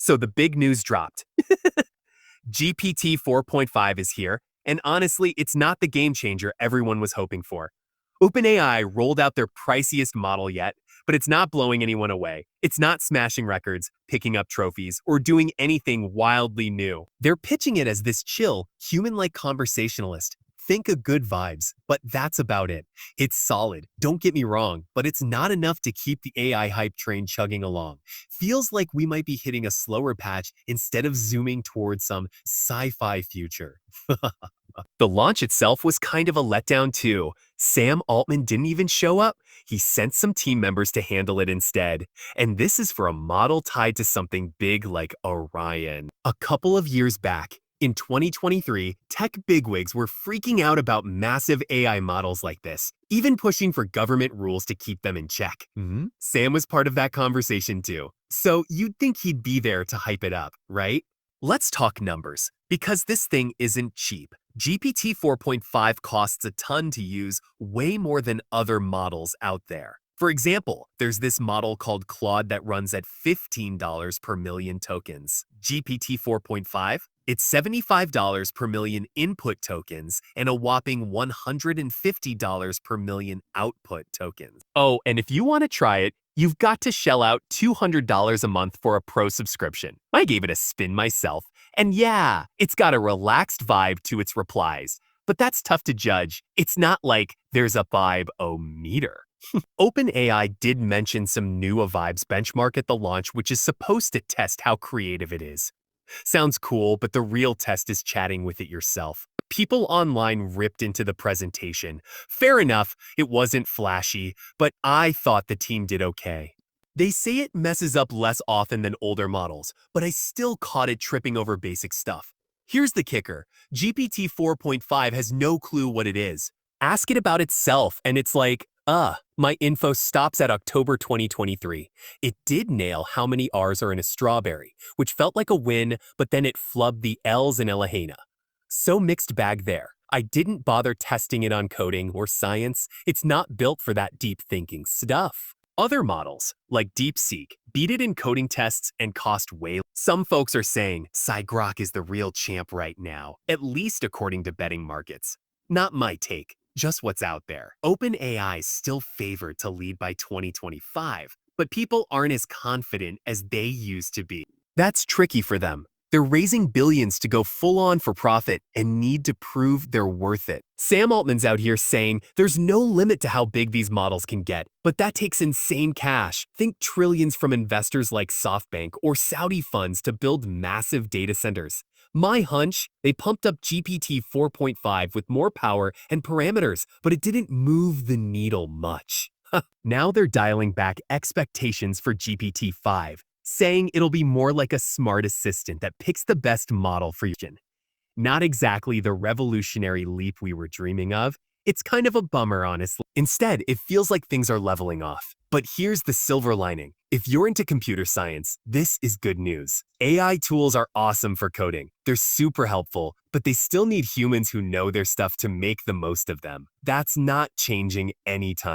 So the big news dropped. GPT 4.5 is here, and honestly, it's not the game changer everyone was hoping for. OpenAI rolled out their priciest model yet, but it's not blowing anyone away. It's not smashing records, picking up trophies, or doing anything wildly new. They're pitching it as this chill, human-like conversationalist. Think of good vibes, but that's about it. It's solid, don't get me wrong, but it's not enough to keep the AI hype train chugging along. Feels like we might be hitting a slower patch instead of zooming towards some sci-fi future. The launch itself was kind of a letdown too. Sam Altman didn't even show up. He sent some team members to handle it instead. And this is for a model tied to something big like Orion. A couple of years back, in 2023, tech bigwigs were freaking out about massive AI models like this, even pushing for government rules to keep them in check. Sam was part of that conversation too. So you'd think he'd be there to hype it up, right? Let's talk numbers, because this thing isn't cheap. GPT 4.5 costs a ton to use, way more than other models out there. For example, there's this model called Claude that runs at $15 per million tokens. GPT 4.5? It's $75 per million input tokens and a whopping $150 per million output tokens. Oh, and if you want to try it, you've got to shell out $200 a month for a pro subscription. I gave it a spin myself, and yeah, it's got a relaxed vibe to its replies. But that's tough to judge. It's not like there's a vibe-o-meter. OpenAI did mention some new vibes benchmark at the launch, which is supposed to test how creative it is. Sounds cool, but the real test is chatting with it yourself. People online ripped into the presentation. Fair enough, it wasn't flashy, but I thought the team did okay. They say it messes up less often than older models, but I still caught it tripping over basic stuff. Here's the kicker. GPT 4.5 has no clue what it is. Ask it about itself, and it's like, my info stops at October 2023. It did nail how many R's are in a strawberry, which felt like a win, but then it flubbed the L's in Elahena. So mixed bag there. I didn't bother testing it on coding or science. It's not built for that deep thinking stuff. Other models, like DeepSeek, beat it in coding tests and cost way less. Some folks are saying Grok is the real champ right now, at least according to betting markets. Not my take. Just what's out there. OpenAI is still favored to lead by 2025, but people aren't as confident as they used to be. That's tricky for them. They're raising billions to go full on for profit and need to prove they're worth it. Sam Altman's out here saying there's no limit to how big these models can get, but that takes insane cash. Think trillions from investors like SoftBank or Saudi funds to build massive data centers. My hunch, they pumped up GPT 4.5 with more power and parameters, but it didn't move the needle much. Now they're dialing back expectations for GPT-5, saying it'll be more like a smart assistant that picks the best model for you. Not exactly the revolutionary leap we were dreaming of. It's kind of a bummer, honestly. Instead, it feels like things are leveling off. But here's the silver lining. If you're into computer science, this is good news. AI tools are awesome for coding. They're super helpful, but they still need humans who know their stuff to make the most of them. That's not changing anytime